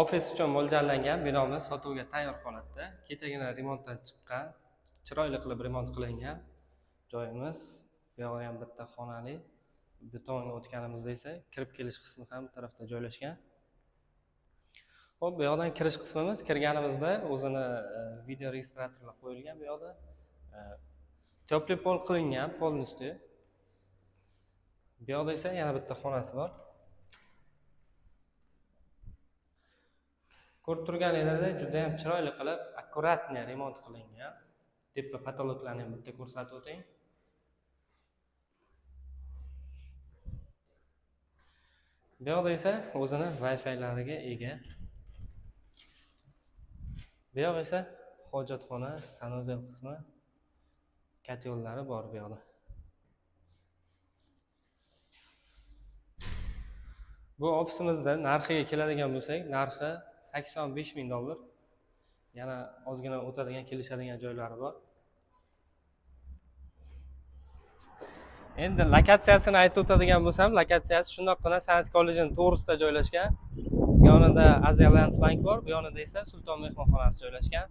Ofis uchun mo'ljallangan binomiz sotuvga tayyor holatda. Kechagina remontdan chiqqan, chiroyli qilib remont qilingan joyimiz. Bu yoqda ham bitta xonali betonga o'tganimizda esa kirib kelish qismi ham bu tarafda joylashgan. Xo'p, bu yoqdan kirish qismimiz. Kirganimizda o'zini video registratorlar qo'yilgan. Bu yoqda tepli pol qilingan, polnisti. Bu yoqda esa yana bitta xonasi bor. Ko'rib turganingizda juda ham chiroyli qilib, akkuratniy remont qilingan. Tepa patologlarni ham bitta ko'rsatib o'ting. Bu yoqda esa o'zini Wi-Fi'lariga ega. Bu yoq esa hojatxona, sanuzel qismi, katyollari bor bu yoqda. Bu ofisimizda narxiga keladigan bo'lsak, narxi $85,000. Yana ozgina o'tadigan, kelishadigan joylari bor. Endi lokatsiyasini aytib o'tadigan bo'lsam, lokatsiyasi shundoqqina San'at kollejining to'g'risida joylashgan. Bu yonida Aziya Alliance Bank bor, bu yonida esa Sulton mehmonxonasi joylashgan.